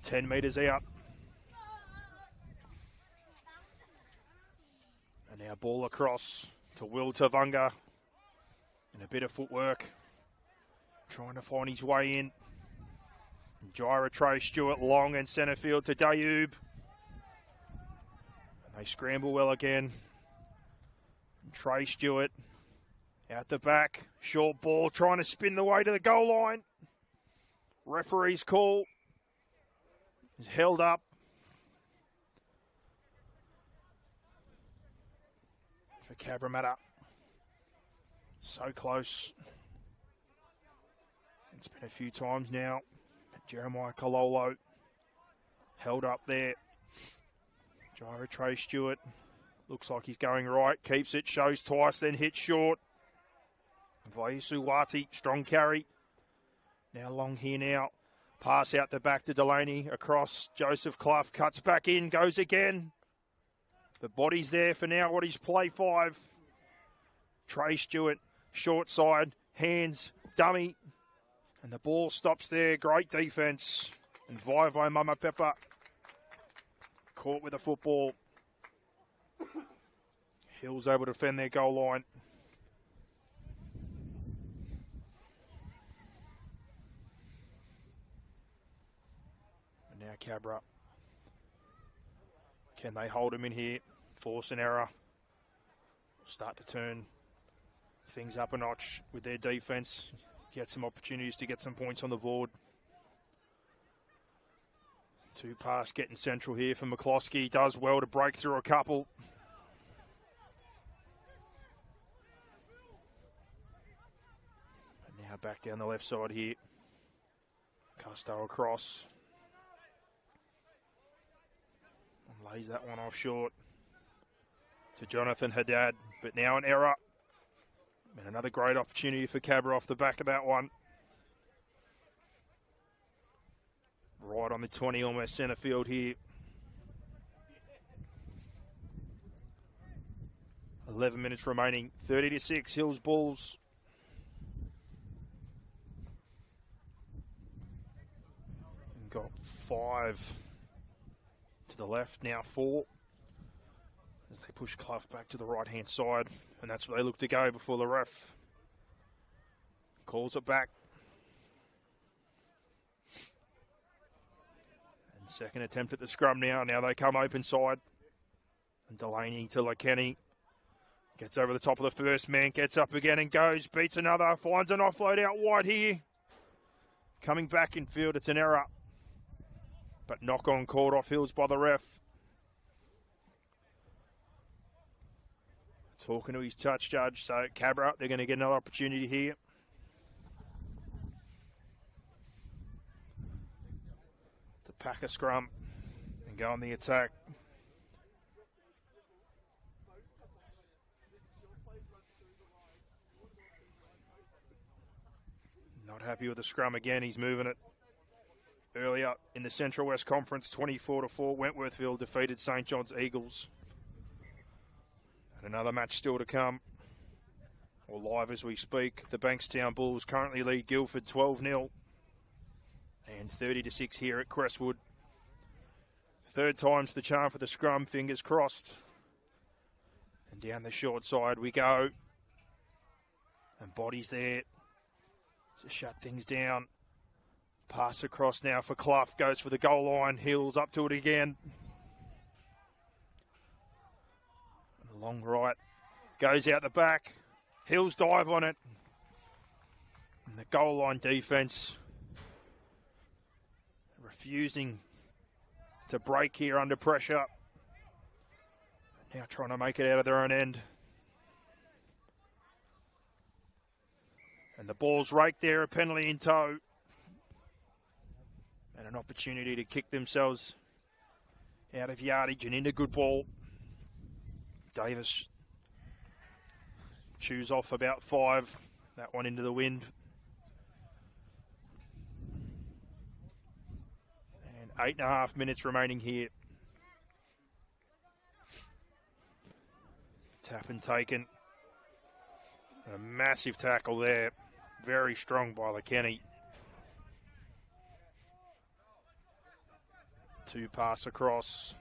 10 metres out. And now ball across to Will Tavunga, and a bit of footwork, trying to find his way in. Jaira Trey Stewart long and centre field to Dayoub. And they scramble well again. Trey Stewart out the back, short ball, trying to spin the way to the goal line. Referee's call is held up. For Cabramatta. So close. It's been a few times now. Jeremiah Kololo held up there. Jaira Trey Stewart looks like he's going right. Keeps it, shows twice, then hits short. Vaisu Wati, strong carry. Now long here now. Pass out the back to Delaney. Across, Joseph Clough cuts back in, goes again. The body's there for now. What is play 5? Trey Stewart, short side, hands, dummy. And the ball stops there. Great defence. And Vaivai Mama Pepper caught with a football. Hills able to defend their goal line. And now Cabra. Can they hold him in here? Force an error. Start to turn things up a notch with their defence. Get some opportunities to get some points on the board. 2 pass getting central here for McCloskey. Does well to break through a couple. And now back down the left side here. Custo across. And lays that one off short to Jonathan Haddad. But now an error. And another great opportunity for Cabra off the back of that one. Right on the 20, almost centre field here. 11 minutes remaining, 30-6, Hills Bulls. And got 5 to the left, now 4. As they push Clough back to the right-hand side. And that's where they look to go before the ref calls it back. And second attempt at the scrum now. Now they come open side. And Delaney to Kenny. Gets over the top of the first man, gets up again and goes, beats another, finds an offload out wide here. Coming back in field, it's an error. But knock on called off Hills by the ref. Talking to his touch judge, so Cabra, they're going to get another opportunity here. To pack a scrum and go on the attack. Not happy with the scrum again, he's moving it. Earlier in the Central West Conference, 24-4, Wentworthville defeated St. John's Eagles. And another match still to come, or live as we speak. The Bankstown Bulls currently lead Guildford 12-0 and 30-6 here at Crestwood. Third time's the charm for the scrum, fingers crossed. And down the short side we go. And Body's there to shut things down. Pass across now for Clough, goes for the goal line, Hills up to it again. Long right, goes out the back. Hills dive on it. And the goal line defence refusing to break here under pressure. Now trying to make it out of their own end. And the ball's raked there, a penalty in tow. And an opportunity to kick themselves out of yardage and into good ball. Davis chews off about 5. That one into the wind. And 8.5 minutes remaining here. Tap and taken. A massive tackle there. Very strong by Kenny. 2 pass across.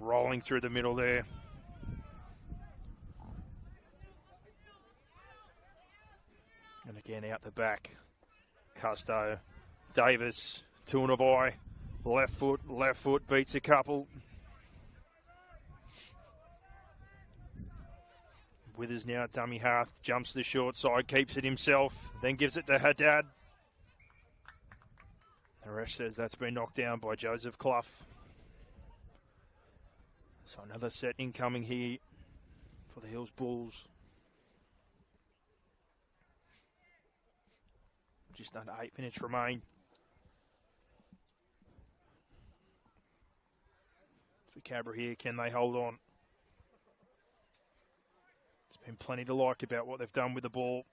Rolling through the middle there. And again out the back, Custo, Davis, Tuanavai, left foot, beats a couple. Withers now, dummy half, jumps to the short side, keeps it himself, then gives it to Haddad. The ref says that's been knocked down by Joseph Clough. So another set incoming here for the Hills Bulls. Just under 8 minutes remain. For Cabra here, can they hold on? There's been plenty to like about what they've done with the ball.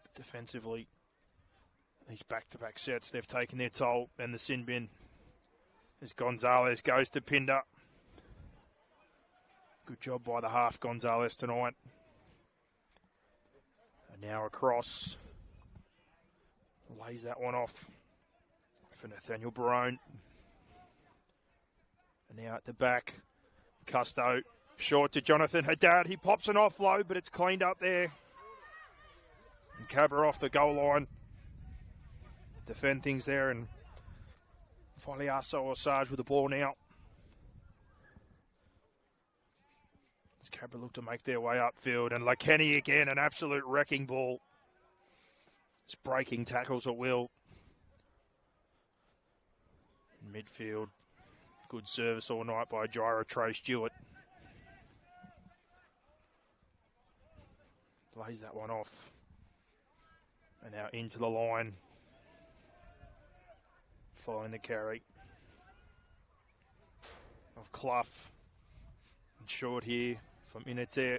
But defensively, these back-to-back sets, they've taken their toll. And the sin bin as Gonzalez goes to Pinder. Good job by the half Gonzalez tonight. And now across. Lays that one off for Nathaniel Barone. And now at the back, Custo short to Jonathan Haddad. He pops an offload, but it's cleaned up there. And Cabra off the goal line to defend things there. And finally Arso Osage with the ball now. As Cabra look to make their way upfield. And Kenny again, an absolute wrecking ball. It's breaking tackles at will. Midfield. Good service all night by Gyro Trey Stewart. Lays that one off. And now into the line. Following the carry of Clough. Short here from Inete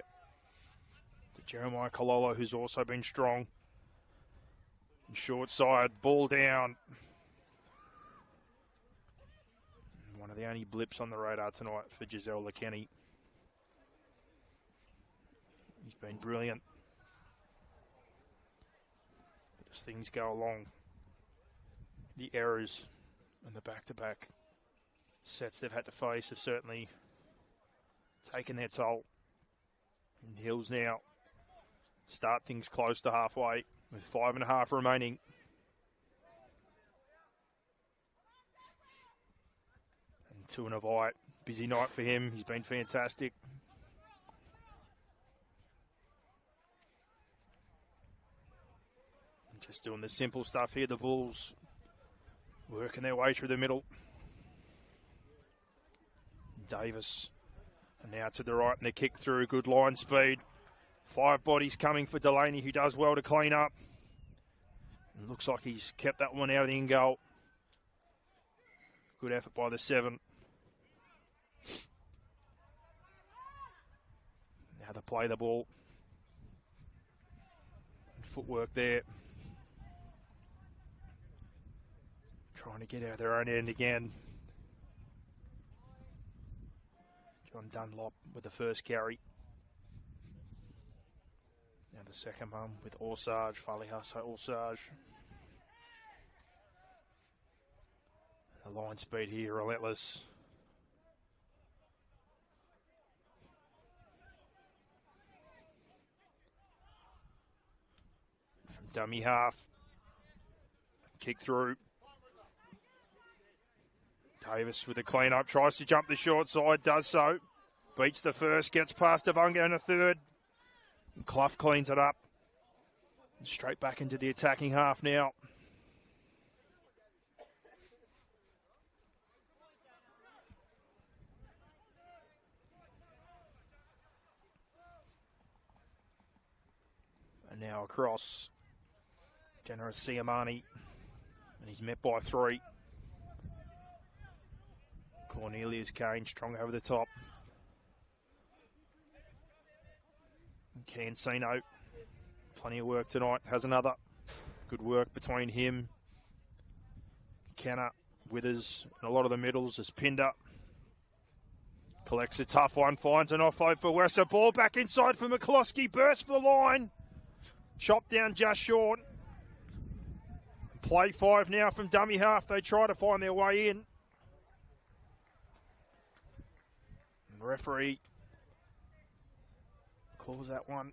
to Jeremiah Kololo, who's also been strong. Short side, ball down. One of the only blips on the radar tonight for Giselle LeKenny. He's been brilliant. But as things go along, the errors and the back-to-back sets they've had to face have certainly taken their toll. And Hills now start things close to halfway with 5.5 remaining. And Tuanavite, busy night for him. He's been fantastic. And just doing the simple stuff here. The Bulls working their way through the middle. Davis. And now to the right, and the kick through, good line speed. 5 bodies coming for Delaney, who does well to clean up. And looks like he's kept that one out of the in goal. Good effort by the 7. Now they play the ball. Footwork there. Trying to get out of their own end again. John Dunlop with the first carry. Now the second one with Orsage, Falihaso Orsage. The line speed here, relentless. From dummy half. Kick through. Davis with a clean up, tries to jump the short side, does so. Beats the first, gets past Avunga in a third. And Clough cleans it up. And straight back into the attacking half now. And now across. Generous Siamani. And he's met by 3. Cornelius Kane strong over the top. Cancino, plenty of work tonight, has another. Good work between him, Kenner, Withers, and a lot of the middles as Pinder. Collects a tough one, finds an offload for Wesser. Ball back inside for McCloskey, burst for the line. Chopped down just short. Play 5 now from dummy half. They try to find their way in. And referee calls that one.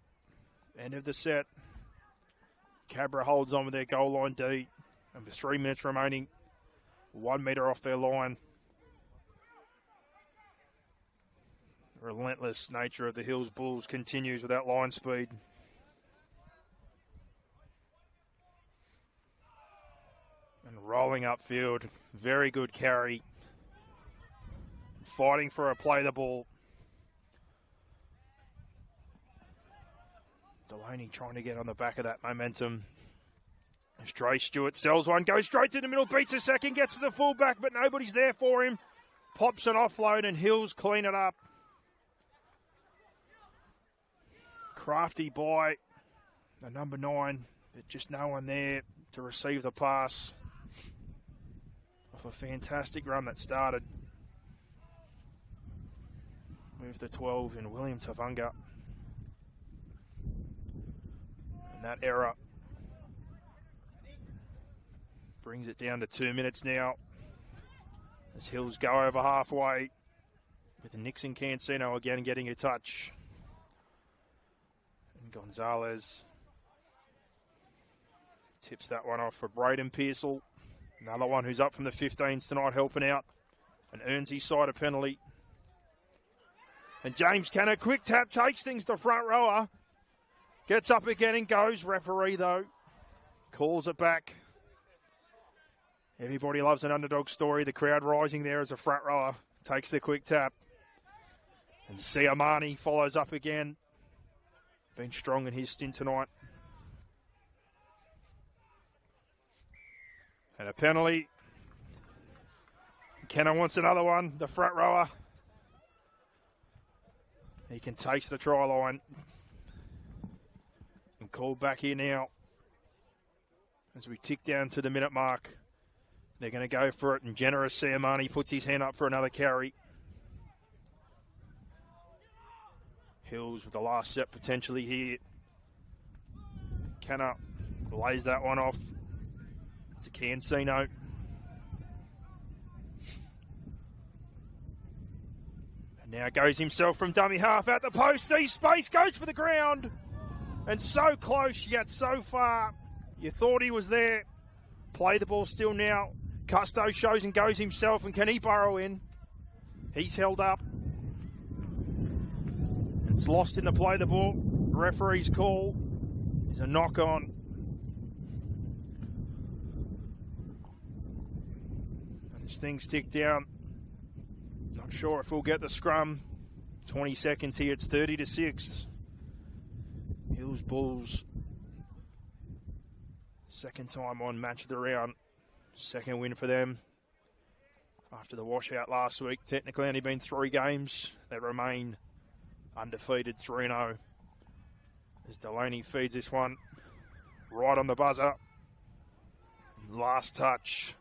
End of the set. Cabra holds on with their goal line D. And with 3 minutes remaining, 1 metre off their line. The relentless nature of the Hills Bulls continues with that line speed. And rolling upfield. Very good carry. Fighting for a play the ball. Delaney trying to get on the back of that momentum. Stray Stewart sells one, goes straight to the middle, beats a second, gets to the fullback, but nobody's there for him. Pops an offload and Hills clean it up. Crafty by the number 9, but just no one there to receive the pass. Off a fantastic run that started with the 12 in William Tavunga. And that error brings it down to 2 minutes now. As Hills go over halfway with Nixon Cancino again getting a touch. And Gonzalez tips that one off for Braden Pearsall. Another one who's up from the 15s tonight helping out. And earns his side a penalty. And James Canner, quick tap, takes things to front rower. Gets up again and goes. Referee, though, calls it back. Everybody loves an underdog story. The crowd rising there as a front rower. Takes the quick tap. And Siamani follows up again. Been strong in his stint tonight. And a penalty. Kenner wants another one. The front rower. He can taste the try line. And called back here now. As we tick down to the minute mark. They're going to go for it, and Generous Siamani puts his hand up for another carry. Hills with the last set potentially here. Canna lays that one off to Cancino. And now goes himself from dummy half at the post. Sees space, goes for the ground. And so close, yet so far. You thought he was there. Play the ball still now. Custo shows and goes himself, and can he burrow in? He's held up. It's lost in the play the ball. Referee's call is a knock on. And as things tick down, not sure if we'll get the scrum. 20 seconds here, it's 30-6. Hills Bulls. Second time on match of the round. Second win for them. After the washout last week, technically only been 3 games. They remain undefeated 3-0. As Delaney feeds this one right on the buzzer. Last touch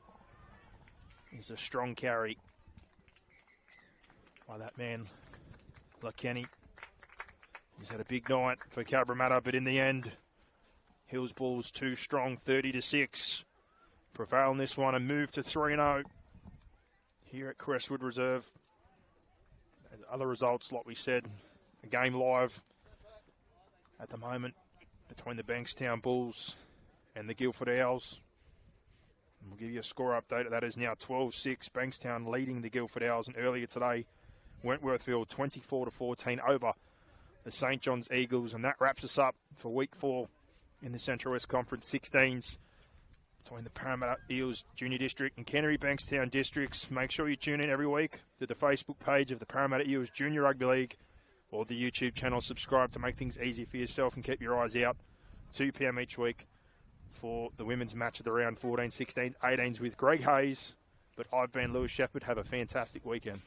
is a strong carry by that man, LaKenny. He's had a big night for Cabramatta, but in the end, Hills Bulls too strong, 30-6. Prevail in this one and move to 3-0 here at Crestwood Reserve. And other results, like we said, a game live at the moment between the Bankstown Bulls and the Guildford Owls. And we'll give you a score update. That is now 12-6. Bankstown leading the Guildford Owls, and earlier today, Wentworthville 24-14 over the St. John's Eagles. And that wraps us up for week 4 in the Central West Conference 16s between the Parramatta Eels Junior District and Canterbury Bankstown Districts. Make sure you tune in every week to the Facebook page of the Parramatta Eels Junior Rugby League or the YouTube channel. Subscribe to make things easy for yourself and keep your eyes out. 2 p.m. each week for the women's match of the round, 14, 16s, 18s with Greg Hayes. But I've been Lewis Shepherd. Have a fantastic weekend.